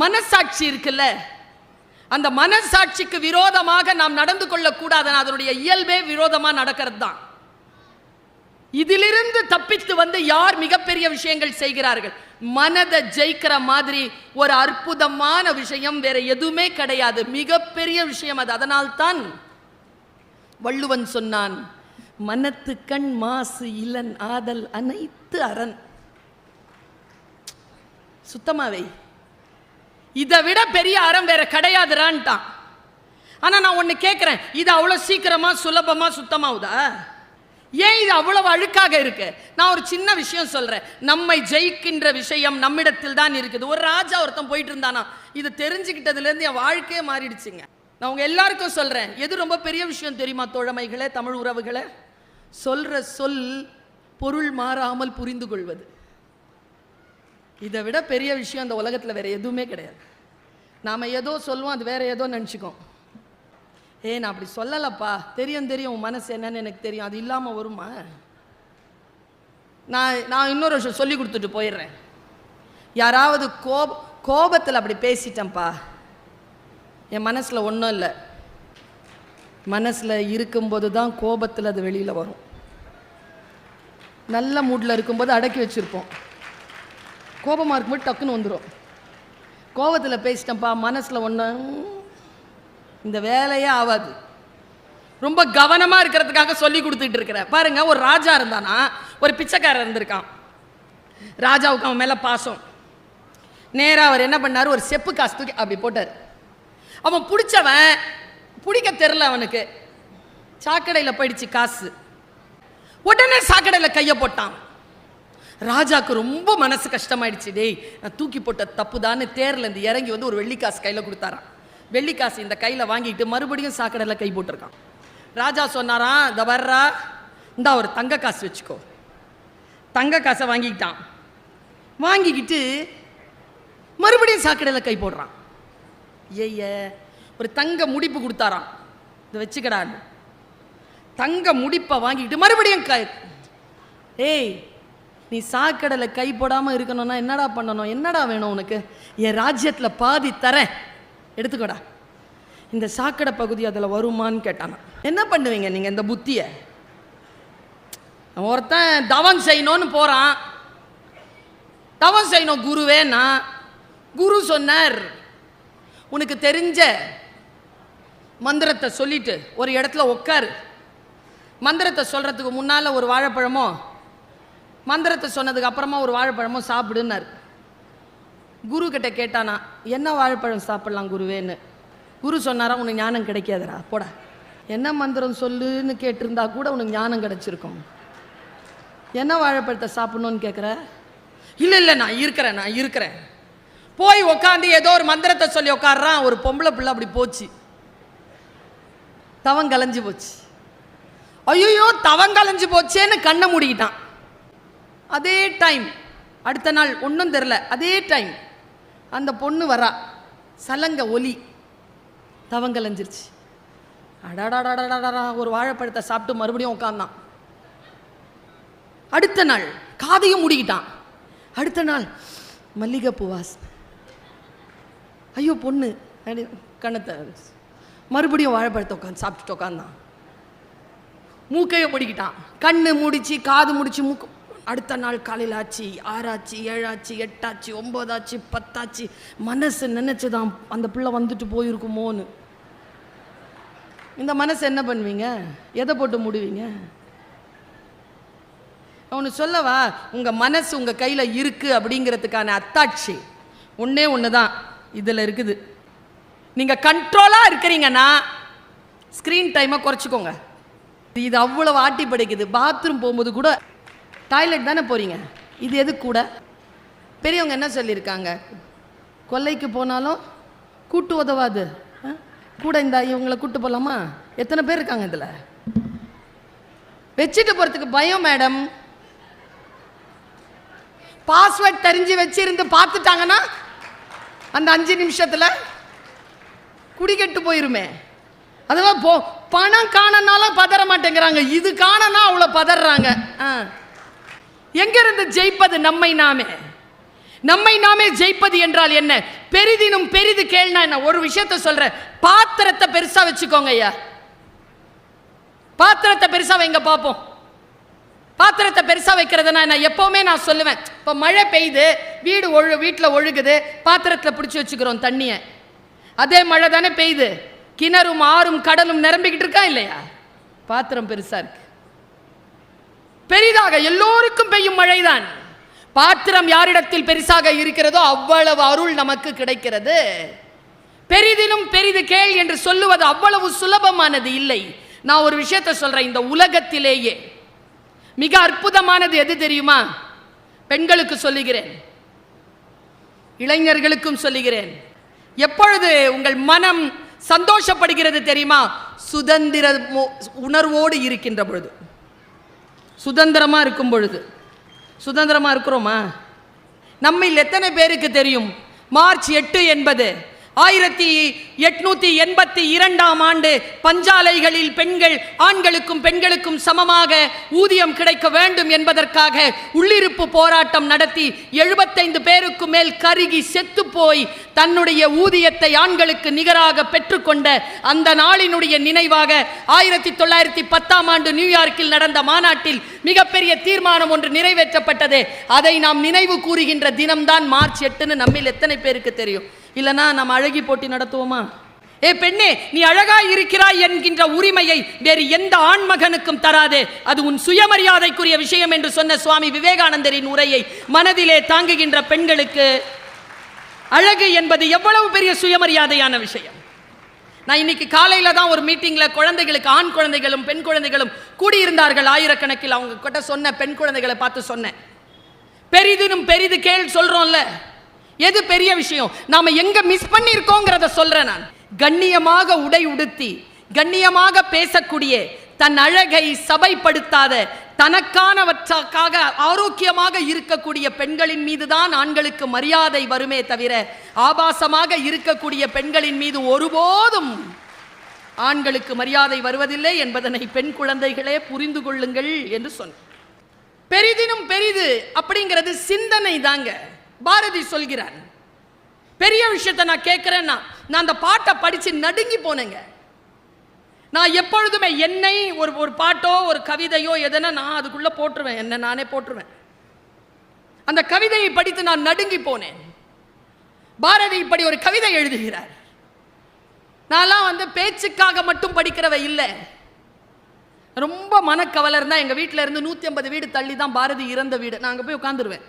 மனசாட்சி இருக்குல்ல, அந்த மனசாட்சிக்கு விரோதமாக நாம் நடந்து கொள்ளக்கூடாது. அதனுடைய இயல்பே விரோதமா நடக்கிறது தான். இதிலிருந்து தப்பித்து வந்து யார் மிகப்பெரிய விஷயங்கள் செய்கிறார்கள்? மனதை ஜெயிக்கிற மாதிரி ஒரு அற்புதமான விஷயம் வேற எதுவுமே கிடையாது. மிகப்பெரிய விஷயம் அது. அதனால்தான் வள்ளுவன் சொன்னான், மனத்து கண் மாசு இளன் ஆதல் அனைத்து அரண். சுத்தமாவே இதை விட பெரிய அறம் வேற கிடையாதுறான்ட்டான். ஆனா நான் ஒன்னு கேட்கிறேன், இது அவ்வளவு சீக்கிரமா சுலபமா சுத்தமாவுதா? ஏன் இது அவ்வளவு அழுக்காக இருக்கு? நான் ஒரு சின்ன விஷயம் சொல்றேன். நம்மை ஜெயிக்கின்ற விஷயம் நம்மிடத்தில் தான் இருக்குது. ஒரு ராஜா ஒருத்தன் போயிட்டு இருந்தானா, இது தெரிஞ்சுக்கிட்டதுல இருந்து என் வாழ்க்கையே மாறிடுச்சுங்க. நான் உங்க எல்லாருக்கும் சொல்றேன், எது ரொம்ப பெரிய விஷயம் தெரியுமா தோழமைகளே, தமிழ் உறவுகளே? சொல்ற சொல் பொருள் மாறாமல் புரிந்து கொள்வது. இதை விட பெரிய விஷயம் இந்த உலகத்தில் வேற எதுவுமே கிடையாது. நாம ஏதோ சொல்லுவோம், அது வேற ஏதோ நினச்சிக்கோம். நான் அப்படி சொல்லலப்பா, தெரியும் தெரியும் உன் மனசு என்னன்னு எனக்கு தெரியும், அது இல்லாமல் வருமா? நான் இன்னொரு விஷயம் சொல்லி கொடுத்துட்டு போயிடுறேன். யாராவது கோபத்தில் அப்படி பேசிட்டேன்ப்பா, என் மனசில் ஒன்றும் இல்லை, மனசில் இருக்கும்போது தான் கோபத்தில் அது வெளியில் வரும். நல்ல மூடில் இருக்கும்போது அடக்கி வச்சுருப்போம், கோபமாக இருக்கும்போது டக்குன்னு வந்துடும். கோபத்தில் பேசிட்டேன்ப்பா, மனசில் ஒன்று, இந்த வேலையே ஆகாது. ரொம்ப கவனமாக இருக்கிறதுக்காக சொல்லி கொடுத்துட்டு இருக்கிறேன். பாருங்க, ஒரு ராஜா இருந்தானா, ஒரு பிச்சைக்காரர் இருந்திருக்கான். ராஜாவுக்கு அவன் மேலே பாசம். நேராக அவர் என்ன பண்ணார், ஒரு செப்பு காசு தூக்கி அப்படி போட்டார். அவன் பிடிச்சவன், பிடிக்க தெரில அவனுக்கு, சாக்கடையில் போயிடுச்சு காசு. உடனே சாக்கடையில் கையை போட்டான். ராஜாவுக்கு ரொம்ப மனசு கஷ்டமாயிடுச்சு. டேய், நான் தூக்கி போட்ட தப்பு தான்னு தேர்லேருந்து இறங்கி வந்து ஒரு வெள்ளிக்காசு கையில் கொடுத்தாரான். வெள்ளிக்காசு இந்த கையில் வாங்கிட்டு மறுபடியும் சாக்கடையில் கை போட்டிருக்கான். ராஜா சொன்னாராம், இந்த வர்றா, இந்தா ஒரு தங்க காசு வச்சுக்கோ. தங்க காசை வாங்கிக்கிட்டான். வாங்கிக்கிட்டு மறுபடியும் சாக்கடையில் கை போடுறான். ஒரு தங்க முடிப்பு கொடுத்தாராம், இதை வச்சுக்கடான்னு. தங்க முடிப்பை வாங்கிக்கிட்டு மறுபடியும் நீ சாக்கடையில் கை போடாமல் இருக்கணும்னா என்னடா பண்ணணும்? என்னடா வேணும் உனக்கு? என் ராஜ்யத்தில் பாதி தரேன், எடுத்துக்கோடா. இந்த சாக்கடை பகுதி அதில் வருமானு கேட்டானா. என்ன பண்ணுவீங்க நீங்கள் இந்த புத்தியை? ஒருத்தன் தவம் செய்யணும்னு போகிறான். தவம் செய்யணும் குருவேன்னா, குரு சொன்னார், உனக்கு தெரிஞ்ச மந்திரத்தை சொல்லிட்டு ஒரு இடத்துல உட்காரு. மந்திரத்தை சொல்கிறதுக்கு முன்னால் ஒரு வாழைப்பழமோ, மந்திரத்தை சொன்னதுக்கு அப்புறமா ஒரு வாழைப்பழமோ சாப்பிடுன்னார். குரு கிட்ட கேட்டானா, என்ன வாழைப்பழம் சாப்பிடலாம் குருவேன்னு. குரு சொன்னாரா, உனக்கு ஞானம் கிடைக்காதரா, போடா. என்ன மந்திரம் சொல்லுன்னு கேட்டிருந்தா கூட உனக்கு ஞானம் கிடைச்சிருக்கும். என்ன வாழைப்பழத்தை சாப்பிடணும்னு கேட்குற? இல்லை நான் இருக்கிறேன். போய் உக்காந்து ஏதோ ஒரு மந்திரத்தை சொல்லி உட்காடுறான். ஒரு பொம்பளை பிள்ளை அப்படி போச்சு, தவம் கலைஞ்சு போச்சு. ஐயோ தவம் கலைஞ்சு போச்சேன்னு கண்ணை மூடிக்கிட்டான். அதே டைம் அடுத்த நாள் ஒன்றும் தெரில, அதே டைம் அந்த பொண்ணு வரா, சலங்க ஒலி, தவங்கலைஞ்சிருச்சு. அடாடாடாடாடா, ஒரு வாழைப்பழத்தை சாப்பிட்டு மறுபடியும் உட்காந்தான். அடுத்த நாள் காதையும் மூடிக்கிட்டான். அடுத்த நாள் மல்லிகைப்பூ வாசனை, ஐயோ பொண்ணு கண்ணத்தை, மறுபடியும் வாழைப்பழத்தை உட்காந்து சாப்பிட்டுட்டு உட்காந்தான். மூக்கையை மூடிக்கிட்டான். கண்ணு முடிச்சு காது முடிச்சு மூக்கு. அடுத்த நாள் காலையில் ஆச்சு, 6 ஆச்சு, 7 ஆச்சு, 8 ஆச்சு, 9 ஆச்சு, 10 ஆச்சு. மனசு நினைச்சுதான் அந்த பிள்ளை வந்துட்டு போயிருக்குமோன்னு. இந்த மனசு என்ன பண்ணுவீங்க? எதை போட்டு மூடுவீங்க? அவனு சொல்லவா, உங்க மனசு உங்க கையில இருக்கு அப்படிங்கிறதுக்கான அத்தாட்சி ஒன்னே ஒண்ணுதான் இதுல இருக்குது. நீங்க கண்ட்ரோலா இருக்கிறீங்கன்னா ஸ்கிரீன் டைமை குறைச்சிக்கோங்க. இது அவ்வளவு ஆட்டி படைக்குது. பாத்ரூம் போகும்போது கூட, டாய்லெட் தானே போகிறீங்க, இது எது கூட? பெரியவங்க என்ன சொல்லியிருக்காங்க? கொல்லைக்கு போனாலும் கூட்டு உதவாது, கூட இந்த இவங்களை கூட்டு போகலாமா? எத்தனை பேர் இருக்காங்க இதில்? வச்சுட்டு போகிறதுக்கு பயம் மேடம். பாஸ்வேர்ட் தெரிஞ்சு வச்சிருந்து பார்த்துட்டாங்கன்னா அந்த 5 நிமிஷத்தில் குடிக்கெட்டு போயிருமே. அதுவா பணம் காணனாலும் பதற மாட்டேங்கிறாங்க, இது காணனா அவ்வளோ பதறாங்க. எங்கிருந்து ஜெயிப்பது நம்மை நாமே? நம்மை நாமே ஜெயிப்பது என்றால் என்ன? பெரிதினும் பெரிது கேள்னா என்ன? ஒரு விஷயத்தை சொல்றேன், பாத்திரத்தை பெருசா வச்சுக்கோங்க ஐயா. பாத்திரத்தை பெருசா வைங்க பார்ப்போம். பாத்திரத்தை பெருசா வைக்கிறதுனா என்ன? எப்பவுமே நான் சொல்லுவேன், இப்போ மழை பெய்யுது, வீட்டில் ஒழுகுது, பாத்திரத்தில் பிடிச்சி வச்சுக்கிறோம் தண்ணியை. அதே மழை தானே பெய்யுது, கிணறும் ஆறும் கடலும் நிரம்பிக்கிட்டு இருக்கா இல்லையா? பாத்திரம் பெருசா இருக்கு. பெரிதாக எல்லோருக்கும் பெய்யும் மழைதான். பாத்திரம் யாரிடத்தில் பெருசாக இருக்கிறதோ அவ்வளவு அருள் நமக்கு கிடைக்கிறது. பெரிதிலும் பெரிது கேள் என்று சொல்லுவது அவ்வளவு சுலபமானது இல்லை. நான் ஒரு விஷயத்தை சொல்றேன், இந்த உலகத்திலேயே மிக அற்புதமானது எது தெரியுமா? பெண்களுக்கு சொல்லுகிறேன், இளைஞர்களுக்கும் சொல்லுகிறேன். எப்பொழுது உங்கள் மனம் சந்தோஷப்படுகிறது தெரியுமா? சுதந்திர உணர்வோடு இருக்கின்ற பொழுது. சுதந்திரமா இருக்கும் பொழுது. சுதந்திரமா இருக்கிறோமா? நம்மில் எத்தனை பேருக்கு தெரியும் மார்ச் 8 என்பது 1882ஆம் ஆண்டு பஞ்சாலைகளில் பெண்கள் ஆண்களுக்கும் பெண்களுக்கும் சமமாக ஊதியம் கிடைக்க வேண்டும் என்பதற்காக உள்ளிருப்பு போராட்டம் நடத்தி 75 பேருக்கு மேல் கருகி செத்து போய் தன்னுடைய ஊதியத்தை ஆண்களுக்கு நிகராக பெற்றுக்கொண்ட அந்த நாளினுடைய நினைவாக 1910ஆம் ஆண்டு நியூயார்க்கில் நடந்த மாநாட்டில் மிகப்பெரிய தீர்மானம் ஒன்று நிறைவேற்றப்பட்டது. அதை நாம் நினைவு கூறுகின்ற தினம்தான் மார்ச் 8ன்னு நம்மில் எத்தனை பேருக்கு தெரியும்? இல்லைனா நம்ம அழகி போட்டி நடத்துவோமா? ஏ பெண்ணே, நீ அழகா இருக்கிறாய் என்கின்ற உரிமையை வேறு எந்த ஆண்மகனுக்கும் தராதே, அது உன் சுயமரியாதைக்குரிய விஷயம் என்று சொன்ன சுவாமி விவேகானந்தரின் உரையை மனதிலே தாங்குகின்ற பெண்களுக்கு அழகு என்பது எவ்வளவு பெரிய சுயமரியாதையான விஷயம். நான் இன்னைக்கு காலையில தான் ஒரு மீட்டிங்ல குழந்தைகளுக்கு, ஆண் குழந்தைகளும் பெண் குழந்தைகளும் கூடியிருந்தார்கள் ஆயிரக்கணக்கில். அவங்க கிட்ட சொன்ன பெண் குழந்தைகளை பார்த்து சொன்னேன், பெரிதினும் பெரிது கேள் சொல்றோம்ல, எது பெரிய விஷயம்? நாம எங்க மிஸ் பண்ணிருக்கோங்கிறத சொல்றேன் நான். கண்ணியமாக உடை உடுத்தி கண்ணியமாக பேசக்கூடிய, தன் அழகை சபைப்படுத்தாத, தனக்கானவற்றாக ஆரோக்கியமாக இருக்கக்கூடிய பெண்களின் மீதுதான் ஆண்களுக்கு மரியாதை வருமே தவிர ஆபாசமாக இருக்கக்கூடிய பெண்களின் மீது ஒருபோதும் ஆண்களுக்கு மரியாதை வருவதில்லை என்பதனை பெண் குழந்தைகளே புரிந்து கொள்ளுங்கள் என்று சொன்ன. பெரிதினும் பெரிது அப்படிங்கிறது சிந்தனை தாங்க. பாரதி சொல்கிறான், பெரிய விஷயத்தை நான் கேட்கிறேன்னா, நான் அந்த பாட்டை படிச்சு நடுங்கி போனேங்க. நான் எப்பொழுதுமே என்னை ஒரு பாட்டோ ஒரு கவிதையோ எதனா நான் அதுக்குள்ள போட்டுருவேன், என்ன நானே போட்டுருவேன். அந்த கவிதையை படித்து நான் நடுங்கி போனேன். பாரதி இப்படி ஒரு கவிதை எழுதுகிறார். நான்லாம் பேச்சுக்காக மட்டும் படிக்கிறவ இல்லை. ரொம்ப மனக்கவலை இருந்தா எங்க வீட்டில இருந்து 150 வீடு தள்ளி தான் பாரதி இறந்த வீடு. நான் அங்க போய் உட்காந்துருவேன்.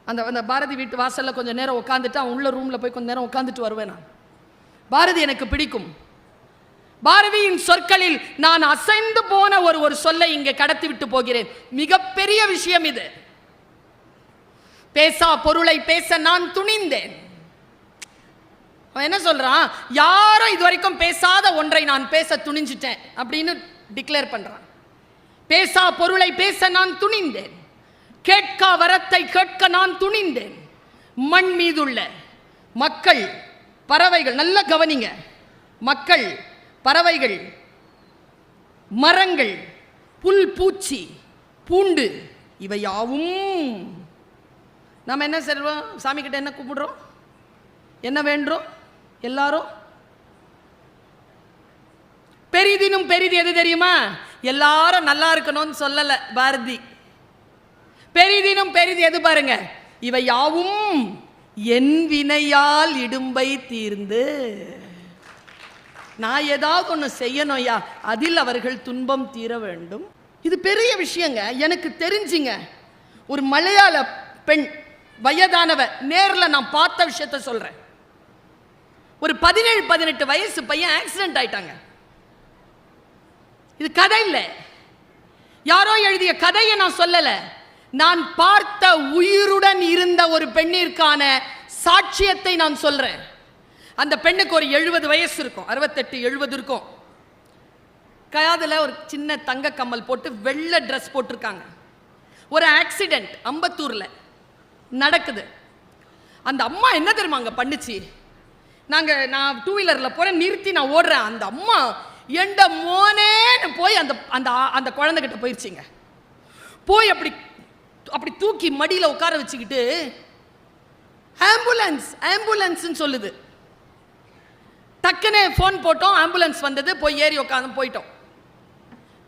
அந்த பாரதி வீட்டு வாசல்ல கொஞ்சம் நேரம் உட்காந்துட்டு உள்ள ரூம்ல போய் கொஞ்சம் நேரம் உட்காந்துட்டு வருவேன். நான் பாரதி எனக்கு பிடிக்கும். பாரதியின் சொற்களில் நான் அசைந்து போன ஒரு சொல்லை இங்கே கடத்தி விட்டு போகிறேன். மிகப்பெரிய விஷயம் இது. பேசா பொருளை பேச நான் துணிந்தேன். அவன் என்ன சொல்றான்? யாரும் இதுவரைக்கும் பேசாத ஒன்றை நான் பேச துணிஞ்சிட்டேன் அப்படின்னு டிக்ளேர் பண்றான். பேசா பொருளை பேச நான் துணிந்தேன், கேட்கா வரத்தை கேட்க நான் துணிந்தேன். மண் மீதுள்ள மக்கள், பறவைகள், நல்ல கவனிங்க, மக்கள், பறவைகள், மரங்கள், புல் பூச்சி, பூண்டு, இவை யாவும் நாம் என்ன செய்வோம்? சாமி கிட்ட என்ன கூப்பிடுறோம்? என்ன வேண்டுறோம்? எல்லாரும் பெரிதினும் பெரிது எது தெரியுமா? எல்லாரும் நல்லா இருக்கணும்னு சொல்லல பாரதி. பெரிதினும் பெரிது எது பாருங்க? இவை யாவும் என் வினையால் இடும்பை தீர்ந்து, நான் ஏதாவது ஒன்று செய்யணும்யா, அதில் அவர்கள் துன்பம் தீர வேண்டும். இது பெரிய விஷயங்க. எனக்கு தெரிஞ்சுங்க, ஒரு மலையாள பெண், வயதானவ, நேரில் நான் பார்த்த விஷயத்த சொல்றேன். ஒரு 17-18 வயசு பையன் ஆக்சிடென்ட் ஆயிட்டாங்க. இது கதை இல்லை, யாரோ எழுதிய கதையை நான் சொல்லல. நான் பார்த்த உயிருடன் இருந்த ஒரு பெண்ணிற்கான சாட்சியத்தை நான் சொல்றேன். அந்த பெண்ணுக்கு ஒரு 70 வயசு இருக்கும், 68-70 இருக்கும். காதுல ஒரு சின்ன தங்க கம்மல் போட்டு வெள்ளை ட்ரெஸ் போட்டிருக்காங்க. ஒரு ஆக்சிடென்ட் அம்பத்தூர்ல நடக்குது. அந்த அம்மா என்ன தெரியுமா அங்க பண்ணுச்சு? நான் 2 வீலர்ல போறேன், நிறுத்தி நான் ஓடுறேன். அந்த அம்மா எந்த மோனேன்னு போய் அந்த அந்த அந்த குழந்தைகிட்ட போயிடுச்சிங்க. போய் அப்படி தூக்கி மடியில் உட்கார வச்சுக்கிட்டு ஆம்புலன்ஸ் ஆம்புலன்ஸ்ன்னு சொல்லுது. டக்குன்னு ஃபோன் போட்டோம், ஆம்புலன்ஸ் வந்தது, போய் ஏறி உட்காந்து போயிட்டோம்.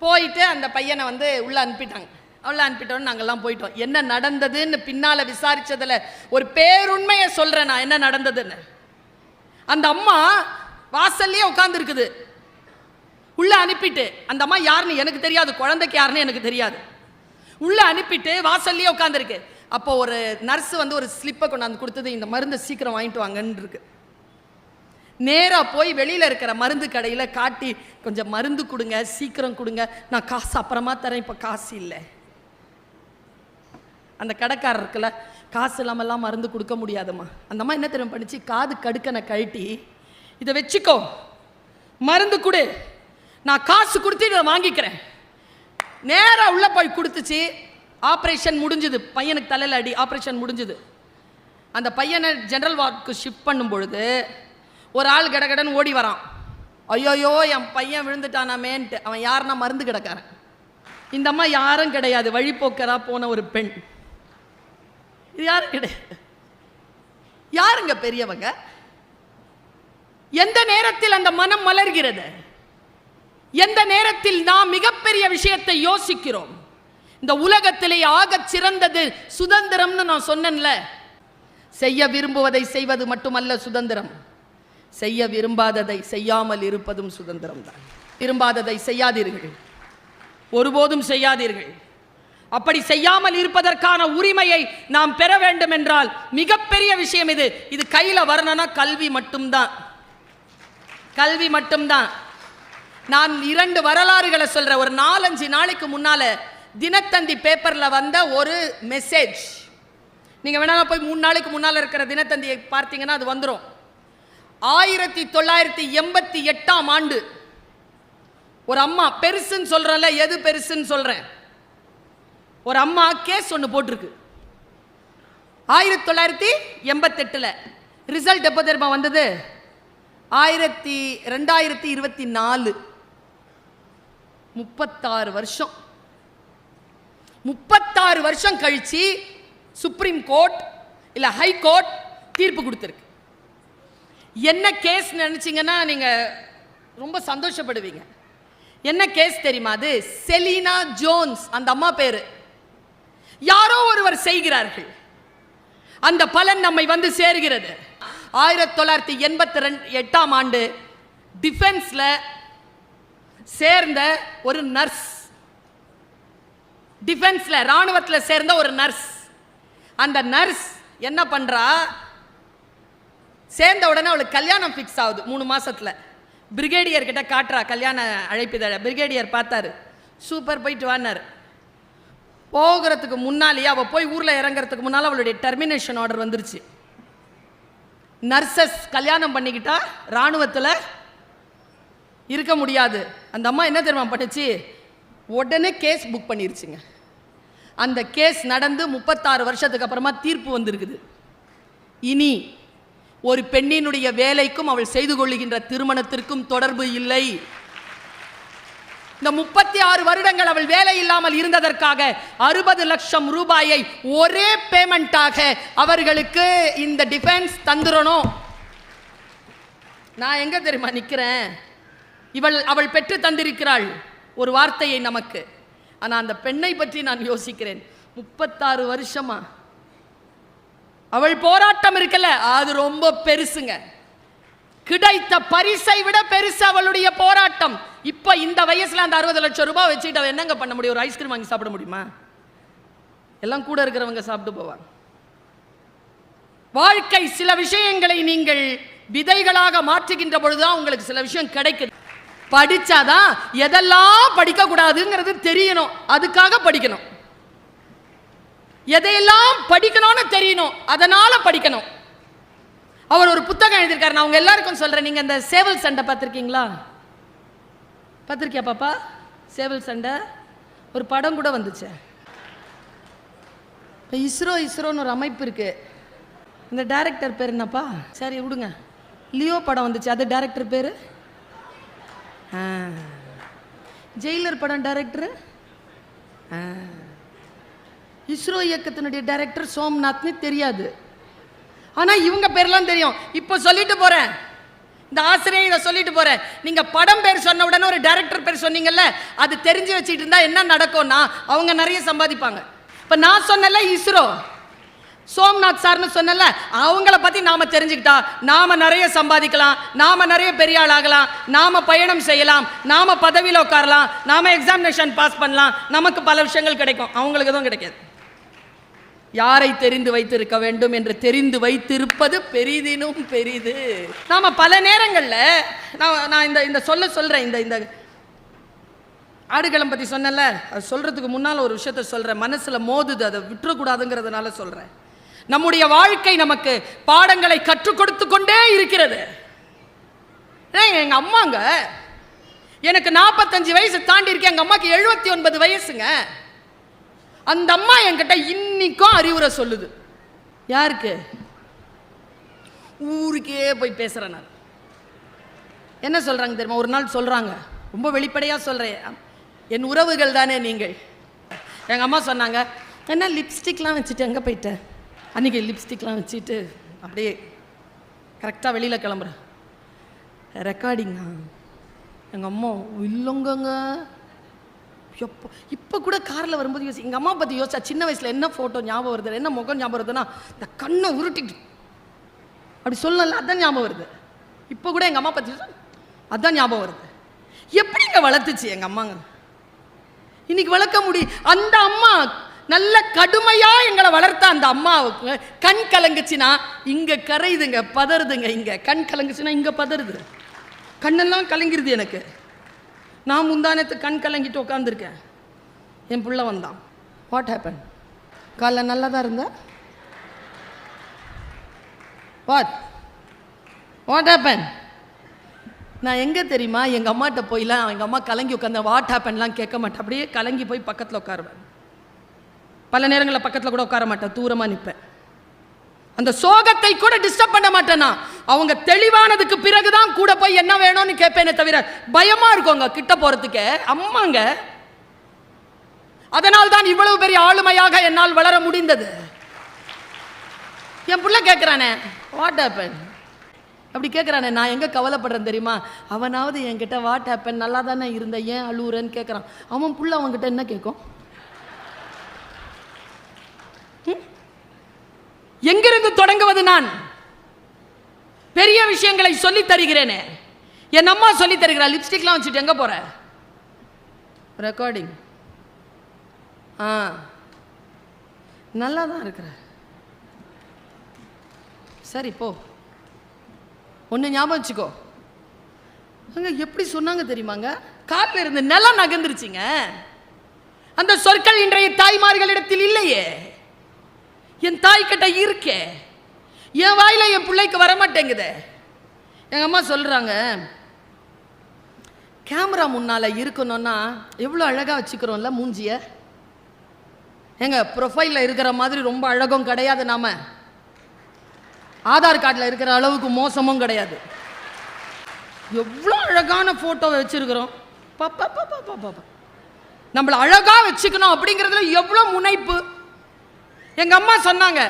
போயிட்டு அந்த பையனை வந்து உள்ளே அனுப்பிட்டாங்க. அவ்வளோ அனுப்பிட்டோன்னு நாங்கள்லாம் போயிட்டோம். என்ன நடந்ததுன்னு பின்னால் விசாரித்ததில் ஒரு பேருண்மையை சொல்கிறேன் நான், என்ன நடந்ததுன்னு. அந்த அம்மா வாசல்லையே உட்காந்துருக்குது. உள்ளே அனுப்பிட்டு, அந்த அம்மா யாருன்னு எனக்கு தெரியாது, குழந்தைக்கு யாருன்னு எனக்கு தெரியாது. உள்ளே அனுப்பிட்டு வாசல்லையே உட்காந்துருக்கு. அப்போ ஒரு நர்ஸ் வந்து ஒரு ஸ்லிப்பை கொண்டாந்து கொடுத்தது, இந்த மருந்தை சீக்கிரம் வாங்கிட்டு வாங்கன்னு இருக்கு. நேராக போய் வெளியில் இருக்கிற மருந்து கடையில் காட்டி, கொஞ்சம் மருந்து கொடுங்க, சீக்கிரம் கொடுங்க, நான் காசு அப்புறமா தரேன், இப்போ காசு இல்லை. அந்த கடைக்காரர் இருக்குல்ல, காசு இல்லாமல்லாம் மருந்து கொடுக்க முடியாதுமா. அந்த அம்மா என்ன தெரியும் பண்ணிச்சு, காது கடுக்கனை கழட்டி, இதை வச்சுக்கோ, மருந்து கொடு, நான் காசு கொடுத்து இதை வாங்கிக்கிறேன். நேராக உள்ளே போய் கொடுத்துச்சு. ஆப்ரேஷன் முடிஞ்சுது, பையனுக்கு தலையில் அடி, ஆப்ரேஷன் முடிஞ்சுது. அந்த பையனை ஜெனரல் வார்டுக்கு ஷிஃப்ட் பண்ணும் பொழுது ஒரு ஆள் கடகடன்னு ஓடி வரான். ஐயோயோ என் பையன் விழுந்துட்டானாமேன்ட்டு. அவன் யாருன்னா மருந்து கிடக்காரன். இந்த அம்மா யாரும் கிடையாது, வழிபோக்கரா போன ஒரு பெண். இது யாரும் கிடையாது. யாருங்க பெரியவங்க? எந்த நேரத்தில் அந்த மனம் மலர்கிறது? எந்த நேரத்தில் நாம் மிகப்பெரிய விஷயத்தை யோசிக்கிறோம்? இந்த உலகத்திலே ஆகச் சிறந்தது சுதந்திரம்னு நான் சொன்னேன்ல. செய்ய விரும்புவதை செய்வது மட்டுமல்ல சுதந்திரம், செய்ய விரும்பாததை செய்யாமல் இருப்பதும் சுதந்திரம் தான். விரும்பாததை செய்யாதீர்கள், ஒருபோதும் செய்யாதீர்கள். அப்படி செய்யாமல் இருப்பதற்கான உரிமையை நாம் பெற வேண்டும் என்றால் மிகப்பெரிய விஷயம் இது. இது கையில் வரணும்னா கல்வி மட்டும்தான், கல்வி மட்டும்தான். நான் 2 வரலாறுகளை சொல்றேன். ஒரு 4-5 நாளைக்கு முன்னால தினத்தந்தி பேப்பர்ல வந்த ஒரு மெசேஜ். நீங்க வேணா போய் 3 நாளைக்கு முன்னால இருக்கிற தினத்தந்தியை பார்த்தீங்கன்னா அது வந்துடும். 1988ஆம் ஆண்டு ஒரு அம்மா, பெருசுன்னு சொல்றேன்ல, எது பெருசுன்னு சொல்றேன், ஒரு அம்மா கேஸ் ஒன்று போட்டிருக்கு. 1988ல் ரிசல்ட் எப்போ தெரியுமா வந்தது? 2024. 36 வருஷம். 36 வருஷம் கழிச்சு சுப்ரீம் கோர்ட் இல்ல ஹை கோர்ட் தீர்ப்பு கொடுத்திருக்கு. என்ன கேஸ் நினைச்சீங்கன்னா நீங்க ரொம்ப சந்தோஷப்படுவீங்க. என்ன கேஸ் தெரியுமா? அது செலினா ஜோன்ஸ், அந்த அம்மா பேரு. யாரோ ஒருவர் செய்கிறார்கள், அந்த பலன் நம்மை வந்து சேர்கிறது. 1988ஆம் ஆண்டு டிஃபென்ஸ்ல சேர்ந்த ஒரு நர்ஸ், டிஃபென்ஸ்ல ராணுவத்தில் சேர்ந்த ஒரு நர்ஸ். அந்த நர்ஸ் என்ன பண்றா, சேர்ந்த உடனே அவளுக்கு கல்யாணம் ஃபிக்ஸ் ஆகுது 3 மாசத்துல. பிரிகேடியர் கிட்ட காட்டுறா கல்யாண அழைப்பிதழ. பிரிகேடியர் பார்த்தாரு, சூப்பர் போயிட்டு வானார். போகிறதுக்கு முன்னாலேயே, அவள் போய் ஊரில் இறங்குறதுக்கு முன்னால் அவளுடைய டெர்மினேஷன் ஆர்டர் வந்துருச்சு. நர்சஸ் கல்யாணம் பண்ணிக்கிட்டா இராணுவத்தில் இருக்க முடியாது. அந்த அம்மா என்ன தெரியுமா பண்ணுச்சு, உடனே கேஸ் புக் பண்ணிருச்சுங்க. அந்த கேஸ் நடந்து 36 வருஷத்துக்கு அப்புறமா தீர்ப்பு வந்திருக்குது. இனி ஒரு பெண்ணினுடைய வேலைக்கும் அவள் செய்து கொள்ளுகின்ற திருமணத்திற்கும் தொடர்பு இல்லை. இந்த 36 வருடங்கள் அவள் வேலை இல்லாமல் இருந்ததற்காக 60 லட்சம் ரூபாயை ஒரே பேமெண்டாக அவர்களுக்கு இந்த டிஃபென்ஸ் தந்துடணும். நான் எங்க தெரியுமா நிக்கிறேன், அவள் பெற்று தந்திருக்கிறாள் ஒரு வார்த்தையை நமக்கு. ஆனா அந்த பெண்ணை பற்றி நான் யோசிக்கிறேன். 36 வருஷமா அவள் போராட்டம் இருக்கல, அது ரொம்ப பெருசுங்க. கிடைத்த பரிசை விட பெருசு அவளுடைய போராட்டம். இப்ப இந்த வயசுல அந்த 60 லட்சம் ரூபாய் வச்சுட்டு அவ என்னங்க பண்ண முடியும்? ஒரு ஐஸ்கிரீம் வாங்கி சாப்பிட முடியுமா? எல்லாம் கூட இருக்கிறவங்க சாப்பிட்டு போவாங்க. வாழ்க்கை சில விஷயங்களை நீங்கள் விதைகளாக மாற்றுகின்ற பொழுதுதான் உங்களுக்கு சில விஷயம் கிடைக்குது. படிச்சாதான் எதெல்லாம் படிக்க கூடாதுங்கிறது தெரியணும், அதுக்காக படிக்கணும். எதையெல்லாம் படிக்கணும்னு தெரியணும், அதனால படிக்கணும். அவர் ஒரு புத்தகம் எழுதியிருக்காரு, நான் உங்க எல்லாருக்கும் சொல்றேன். நீங்க இந்த சேவல் சண்டை பார்த்திருக்கீங்களா? பார்த்திருக்கியா பாப்பா? சேவல் சண்டை ஒரு படம் கூட வந்துச்சு. இஸ்ரோன்னு ஒரு அமைப்பு இருக்கு. இந்த டைரக்டர் பேர் என்னப்பா? சரி விடுங்க. லியோ படம் வந்துச்சு, அது டைரக்டர் பேரு. ஜெயிலர் படம் டைரக்டர். இஸ்ரோ இயக்கத்தினுடைய டைரக்டர் சோம்நாத்னு தெரியாது. ஆனால் இவங்க பேர்லாம் தெரியும். இப்போ சொல்லிட்டு போகிறேன், இந்த ஆசிரியர் இதை சொல்லிட்டு போகிறேன். நீங்கள் படம் பேர் சொன்ன உடனே ஒரு டைரக்டர் பேர் சொன்னீங்கல்ல, அது தெரிஞ்சு வச்சுட்டு இருந்தால் என்ன நடக்கும்னா அவங்க நிறைய சம்பாதிப்பாங்க. இப்போ நான் சொன்னல இஸ்ரோ சோம்நாத் சார்னு சொன்னல, அவங்கள பற்றி நாம் தெரிஞ்சுக்கிட்டா நாம் நிறைய சம்பாதிக்கலாம், நாம் நிறைய பெரிய ஆள் ஆகலாம், நாம் பயணம் செய்யலாம், நாம் பதவியில் உட்காரலாம், நாம் எக்ஸாமினேஷன் பாஸ் பண்ணலாம், நமக்கு பல விஷயங்கள் கிடைக்கும். அவங்களுக்கு எதுவும் கிடைக்காது. யாரை தெரிந்து வைத்திருக்க வேண்டும் என்று தெரிந்து வைத்திருப்பது பெரிதினும் பெரிது. நாம பல நேரங்களில் நான் இந்த சொல்றேன், இந்த ஆடுகளம் பற்றி சொன்னல, அது சொல்றதுக்கு முன்னால் ஒரு விஷயத்த சொல்றேன். மனசுல மோதுது, அதை விட்டுறக்கூடாதுங்கிறதுனால சொல்றேன். நம்முடைய வாழ்க்கை நமக்கு பாடங்களை கற்றுக் கொடுத்து கொண்டே இருக்கிறது. எங்க அம்மாங்க, எனக்கு 45 வயசு தாண்டி இருக்கேன், எங்க அம்மாக்கு 79 வயசுங்க. அந்த அம்மா என்கிட்ட இன்னைக்கும் அறிவுரை சொல்லுது. யாருக்கு? ஊருக்கே போய் பேசுறேன் நான். என்ன சொல்றாங்க தெரியுமா? ஒரு நாள் சொல்றாங்க, ரொம்ப வெளிப்படையா சொல்றேன், என் உறவுகள் தானே நீங்கள். எங்க அம்மா சொன்னாங்க, என்ன லிப்ஸ்டிக்லாம் வச்சுட்டு எங்கே போயிட்ட? அன்றைக்கி லிப்ஸ்டிக்லாம் வச்சுட்டு அப்படியே கரெக்டாக வெளியில் கிளம்புறேன். ரெக்கார்டிங்கா? எங்கள் அம்மா இல்லைங்கங்க. இப்போ கூட காரில் வரும்போது யோசி, எங்கள் அம்மா பற்றி யோசிச்சா சின்ன வயசில் என்ன ஃபோட்டோ ஞாபகம் வருது, என்ன முகம் ஞாபகம் வருதுன்னா, இந்த கண்ணை உருட்டிட்டு அப்படி சொல்லல, அதான் ஞாபகம் வருது. இப்போ கூட எங்கள் அம்மா பற்றி அதான் ஞாபகம் வருது. எப்படிங்க வளர்த்துச்சு எங்கள் அம்மாங்க? இன்னைக்கு வளர்க்க முடியும்? அந்த அம்மா நல்ல கடுமையா எங்களை வளர்த்த அந்த அம்மாவுக்கு கண் கலங்குச்சுன்னா இங்க கரையுதுங்க, பதறுதுங்க. இங்க கண் கலங்குச்சுன்னா இங்க பதறுது, கண்ணெல்லாம் கலங்கிருது எனக்கு. நான் முந்தானத்து கண் கலங்கிட்டு உட்காந்துருக்கேன். என் புள்ள வந்தான். What happen? காலைல நல்லா தான் இருந்த. What happen? நான் எங்கே தெரியுமா, எங்கள் அம்மாட்ட போயெலாம் எங்கள் அம்மா கலங்கி உட்காந்த வாட் ஹேப்பன்லாம் கேட்க மாட்டேன். அப்படியே கலங்கி போய் பக்கத்தில் உட்காருவேன். பல நேரங்களில் பக்கத்தில் கூட உட்கார மாட்டேன், தூரமாக நிற்பேன். அந்த சோகத்தை கூட டிஸ்டர்ப் பண்ண மாட்டேன்னா. அவங்க தெளிவானதுக்கு பிறகுதான் கூட போய் என்ன வேணும்னு கேட்பேனே தவிர பயமா இருக்குங்க கிட்ட போறதுக்கு. அம்மாங்க, அதனால் தான் இவ்வளவு பெரிய ஆளுமையாக என்னால் வளர முடிந்தது. என் புள்ள கேட்கிறானே வாட் ஹேப்பன் அப்படி கேட்குறானே, நான் எங்கே கவலைப்படுறேன் தெரியுமா? அவனாவது என்கிட்ட வாட் ஹேப்பன் நல்லா தானே இருந்த, ஏன் அழுவுறேன்னு கேட்குறான். அவன் புள்ள அவன்கிட்ட என்ன கேட்கும்? எங்கிருந்து தொடங்குவது? நான் பெரிய விஷயங்களை சொல்லி தருகிறேனே. என் அம்மா சொல்லி தருகிறா, லிப்ஸ்டிக்லாம் வச்சுட்டு எங்கே போற? ரெக்கார்டிங். நல்லா தான் இருக்கிற, சரி போ. ஒன்று ஞாபகம் வச்சுக்கோ. அங்கே எப்படி சொன்னாங்க தெரியுமாங்க? காலில் இருந்து நிலம் நகர்ந்துருச்சுங்க. அந்த சொற்கள் இன்றைய தாய்மார்களிடத்தில் இல்லையே. என் தாய்கிட்ட இருக்கே, என் வாயில என் பிள்ளைக்கு வரமாட்டேங்குது. எங்கள் அம்மா சொல்கிறாங்க, கேமரா முன்னால் இருக்கணும்னா எவ்வளோ அழகாக வச்சுக்கிறோம்ல மூஞ்சிய. எங்க ப்ரொஃபைலில் இருக்கிற மாதிரி ரொம்ப அழகும் கிடையாது, நாம் ஆதார் கார்டில் இருக்கிற அளவுக்கு மோசமும் கிடையாது. எவ்வளோ அழகான ஃபோட்டோவை வச்சுருக்கிறோம். பாப்பா பாப்பா பாப்பா நம்மளை அழகாக வச்சுக்கணும் அப்படிங்கிறதுல எவ்வளோ முனைப்பு. எங்கள் அம்மா சொன்னாங்க,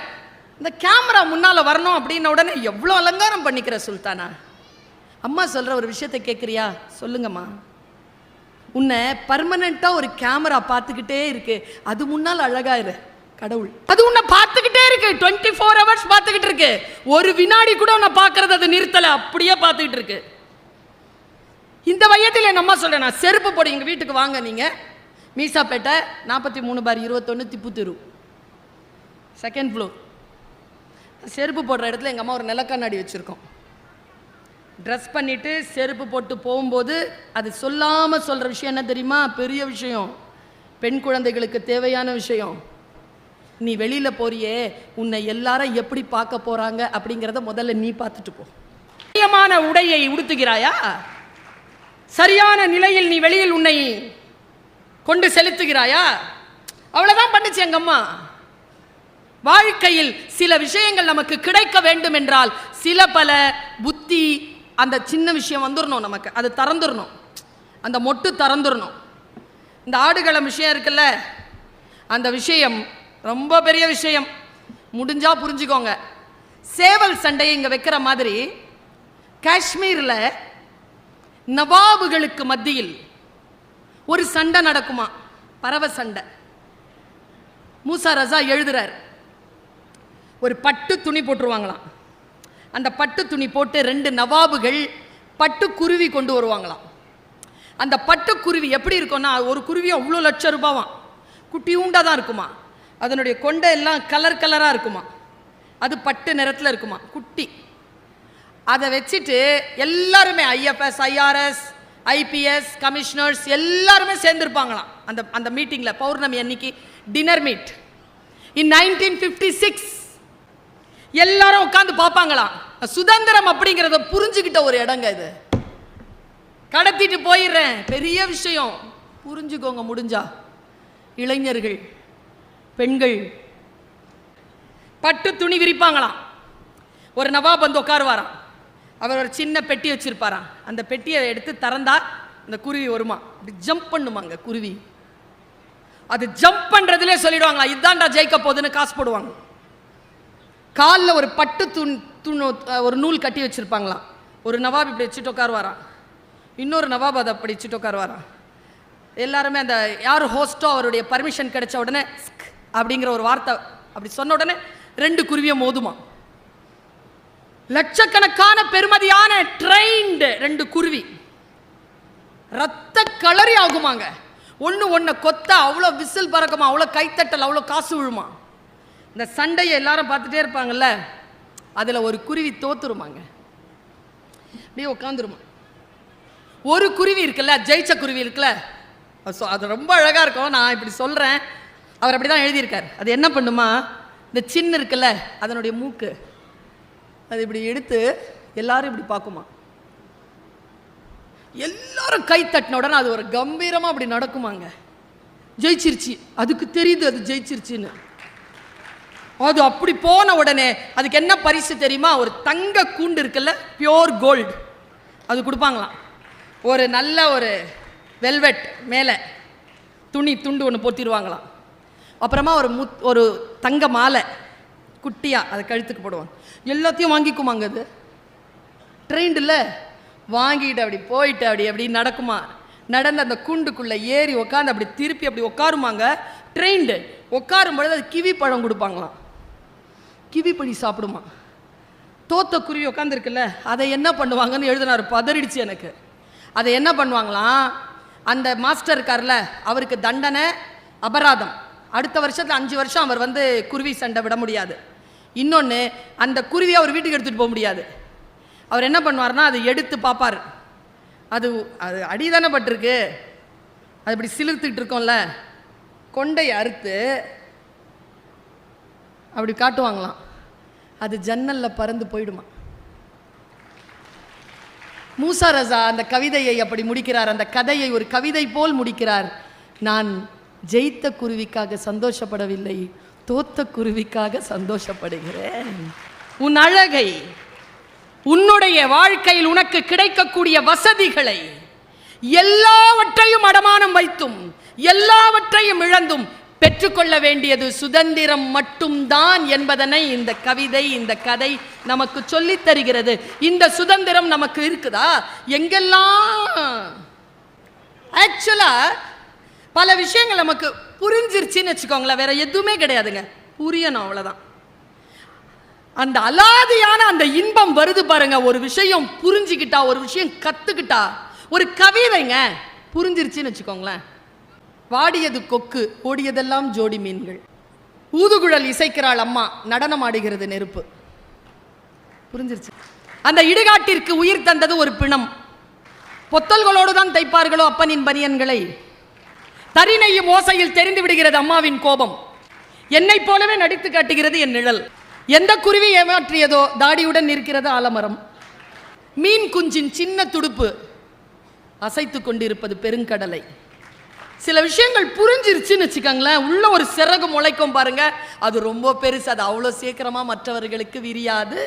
இந்த கேமரா முன்னால் வரணும் அப்படின்ன உடனே எவ்வளோ அலங்காரம் பண்ணிக்கிற சுல்தானா. அம்மா சொல்கிற ஒரு விஷயத்தை கேட்குறியா? சொல்லுங்கம்மா. உன்னை பர்மனெண்ட்டாக ஒரு கேமரா பார்த்துக்கிட்டே இருக்கு, அது முன்னால் அழகாயிரு. கடவுள் அது உன்னை பார்த்துக்கிட்டே இருக்கு, 24 hours பார்த்துக்கிட்டு இருக்கு. ஒரு வினாடி கூட உன்னை பார்க்கறது அது நிறுத்தலை, அப்படியே பார்த்துக்கிட்டு இருக்கு. இந்த வயதில் என் அம்மா சொல்கிறேன், நான் செருப்பு போடு, எங்கள் வீட்டுக்கு வாங்க நீங்கள், மீசாப்பேட்டை 43/21 திப்பு தெரு, 2nd floor. செருப்பு போடுற இடத்துல எங்கள் அம்மா ஒரு நிலக்கண்ணாடி வச்சுருக்கோம். ட்ரெஸ் பண்ணிவிட்டு செருப்பு போட்டு போகும்போது அது சொல்லாமல் சொல்கிற விஷயம் என்ன தெரியுமா? பெரிய விஷயம், பெண் குழந்தைகளுக்கு தேவையான விஷயம். நீ வெளியில் போறியே, உன்னை எல்லாரும் எப்படி பார்க்க போகிறாங்க அப்படிங்கிறத முதல்ல நீ பார்த்துட்டு போ. முக்கியமான உடையை உடுத்துகிறாயா? சரியான நிலையில் நீ வெளியில் உன்னை கொண்டு செலுத்துகிறாயா? அவ்வளோதான் பண்ணுச்சு எங்கள் அம்மா. வாழ்க்கையில் சில விஷயங்கள் நமக்கு கிடைக்க வேண்டும் என்றால் சில பல புத்தி, அந்த சின்ன விஷயம் வந்துடணும் நமக்கு, அது திறந்துடணும், அந்த மொட்டு திறந்துடணும். இந்த ஆடுகளம் விஷயம் இருக்குல்ல, அந்த விஷயம் ரொம்ப பெரிய விஷயம். முடிஞ்சா புரிஞ்சுக்கோங்க. சேவல் சண்டையை இங்க வைக்கிற மாதிரி காஷ்மீர்ல நவாபுகளுக்கு மத்தியில் ஒரு சண்டை நடக்குமா, பறவை சண்டை. மூசா ரஜா எழுதுறார், ஒரு பட்டு துணி போட்டுருவாங்களாம். அந்த பட்டு துணி போட்டு 2 நவாபுகள் பட்டு குருவி கொண்டு வருவாங்களாம். அந்த பட்டு குருவி எப்படி இருக்கும்னா, ஒரு குருவி அவ்வளோ லட்சம் ரூபாவாம், குட்டியூண்டா தான் இருக்குமா, அதனுடைய கொண்டை எல்லாம் கலர் கலராக இருக்குமா, அது பட்டு நிறத்தில் இருக்குமா, குட்டி. அதை வச்சுட்டு எல்லாருமே ஐஎஃப்எஸ், ஐஆர்எஸ், ஐபிஎஸ் கமிஷனர்ஸ் எல்லாருமே சேர்ந்துருப்பாங்களாம் அந்த அந்த மீட்டிங்கில். பௌர்ணமி அன்னைக்கு டின்னர் மீட் இன் 1956. எல்லாரும் உட்காந்து பார்ப்பாங்களாம். சுதந்திரம் அப்படிங்கிறத புரிஞ்சுக்கிட்ட ஒரு இடங்க இது. கடத்திட்டு போயிடுறேன், பெரிய விஷயம், புரிஞ்சுக்கோங்க முடிஞ்சா. இளைஞர்கள், பெண்கள் பட்டு துணி விரிப்பாங்களாம். ஒரு நவாப் வந்து உட்காருவாராம். அவர் ஒரு சின்ன பெட்டி வச்சிருப்பாராம். அந்த பெட்டியை எடுத்து திறந்தா அந்த குருவி வருமா, அப்படி ஜம்ப் பண்ணுமாங்க குருவி. அது ஜம்ப் பண்றதுலே சொல்லிடுவாங்களா, இதான்டா ஜெயிக்க போகுதுன்னு காசு போடுவாங்க. காலில் ஒரு பட்டு ஒரு நூல் கட்டி வச்சிருப்பாங்களாம். ஒரு நவாப் இப்படி வச்சுட்டு உட்காருவாராம், இன்னொரு நவாப் அதை அப்படி வச்சுட்டு உட்காருவாராம். எல்லாருமே அந்த யார் ஹோஸ்டோ அவருடைய பர்மிஷன் கிடைச்ச உடனே அப்படிங்கிற ஒரு வார்த்தை அப்படி சொன்ன உடனே 2 குருவியை மோதுமா. லட்சக்கணக்கான பெருமதியான ட்ரெயின்டு 2 குருவி ரத்த களரி ஆகுமாங்க. ஒன்று கொத்த அவ்வளோ விசில் பறக்குமா, அவ்வளோ கைத்தட்டல், அவ்வளோ காசு விழுமா. இந்த சண்டையை எல்லாரும் பார்த்துட்டே இருப்பாங்கல்ல, அதில் ஒரு குருவி தோத்துருமாங்க, அப்படியே உட்காந்துருமா. ஒரு குருவி இருக்குல்ல, ஜெயிச்ச குருவி இருக்குல்ல, அது ரொம்ப அழகாக இருக்கும். நான் இப்படி சொல்கிறேன், அவர் அப்படி தான் எழுதியிருக்கார். அது என்ன பண்ணுமா, இந்த சின்ன இருக்குல்ல அதனுடைய மூக்கு, அது இப்படி எடுத்து எல்லாரும் இப்படி பார்க்குமா. எல்லாரும் கை தட்டின உடனே அது ஒரு கம்பீரமாக அப்படி நடக்குமாங்க. ஜெயிச்சிருச்சு, அதுக்கு தெரியுது அது ஜெயிச்சிருச்சுன்னு. அது அப்படி போன உடனே அதுக்கு என்ன பரிசு தெரியுமா, ஒரு தங்க கூண்டு இருக்குல்ல, பியோர் கோல்டு, அது கொடுப்பாங்களாம். ஒரு நல்ல ஒரு வெல்வெட் மேலே துண்டு ஒன்று போத்திடுவாங்களாம். அப்புறமா ஒரு தங்க மாலை குட்டியாக அதை கழுத்துக்கு போடுவாங்க. எல்லாத்தையும் வாங்கிக்குமாங்க. அது ட்ரெயின்டு இல்லை, வாங்கிட்டு அப்படி போயிட்டு அப்படி நடக்குமா. நடந்து அந்த கூண்டுக்குள்ளே ஏறி உட்காந்து அப்படி திருப்பி அப்படி உட்காருமாங்க. ட்ரெயின்டு உட்காரும் பொழுது அது கிவி பழம் கொடுப்பாங்களாம், கிவி பழி சாப்பிடுமா. தோத்த குருவி உட்காந்துருக்குல்ல, அதை என்ன பண்ணுவாங்கன்னு எழுதினார், பதறிடுச்சு எனக்கு. அதை என்ன பண்ணுவாங்களாம், அந்த மாஸ்டர் இருக்கார்ல அவருக்கு தண்டனை அபராதம், அடுத்த வருஷத்தில் 5 வருஷம் அவர் வந்து குருவி சண்டை விட முடியாது. இன்னொன்று, அந்த குருவியை அவர் வீட்டுக்கு எடுத்துகிட்டு போக முடியாது. அவர் என்ன பண்ணுவார்னா, அதை எடுத்து பார்ப்பார், அது அடிதானே பட்டிருக்கு, அது இப்படி சிலுத்துக்கிட்டு இருக்கோம்ல, கொண்டையை அறுத்து அப்படி காட்டுவாங்களாம். அது ஜன்னலில் பறந்து போயிடுமா. மூசா ரஜா அந்த கவிதையை அப்படி முடிக்கிறார், அந்த கதையை ஒரு கவிதை போல் முடிக்கிறார். நான் ஜெயித்த குருவிக்காக சந்தோஷப்படவில்லை, தோத்த குருவிக்காக சந்தோஷப்படுகிறேன். உன் அழகை, உன்னுடைய வாழ்க்கையில் உனக்கு கிடைக்கக்கூடிய வசதிகளை எல்லாவற்றையும் அடமானம் வைத்தும் எல்லாவற்றையும் இழந்தும் பெற்றுக்கொள்ள வேண்டியது சுதந்திரம் மட்டும்தான் என்பதனை இந்த கவிதை, இந்த கதை நமக்கு சொல்லித் தருகிறது. இந்த சுதந்திரம் நமக்கு இருக்குதா? எங்கெல்லாம் ஆக்சுவலா பல விஷயங்கள் நமக்கு புரிஞ்சிருச்சுன்னு வச்சுக்கோங்களேன், வேற எதுவுமே கிடையாதுங்க, புரியணும் அவ்வளவுதான். அந்த அலாதியான அந்த இன்பம் வருது பாருங்க, ஒரு விஷயம் புரிஞ்சுக்கிட்டா, ஒரு விஷயம் கத்துக்கிட்டா. ஒரு கவிதைங்க புரிஞ்சிருச்சுன்னு வச்சுக்கோங்களேன். வாடியது கொக்கு, ஓடியதெல்லாம் ஜோடி மீன்கள், ஊதுகுழல் இசைக்கிறாள் அம்மா, நடனம் ஆடுகிறது நெருப்பு. புரிஞ்சிருச்சு. அந்த இடுகாட்டிற்கு உயிர் தந்தது ஒரு பிணம். பொத்தல்களோடு தான் தைப்பார்களோ அப்பனின் பனியன்களை. தரிணையும் ஓசையில் தெரிந்து விடுகிறது அம்மாவின் கோபம். என்னை போலவே நடித்து காட்டுகிறது என் நிழல். எந்த குருவி ஏமாற்றியதோ தாடியுடன் இருக்கிறது ஆலமரம். மீன் குஞ்சின் சின்ன துடுப்பு அசைத்து கொண்டிருப்பது பெருங்கடலை. சில விஷயங்கள் புரிஞ்சிருச்சுன்னு வச்சுக்கோங்களேன், உள்ள ஒரு சிறகு முளைக்கும் பாருங்க, அது ரொம்ப பெருசு, அது அவ்வளோ சீக்கிரமா மற்றவர்களுக்கு விரியாது.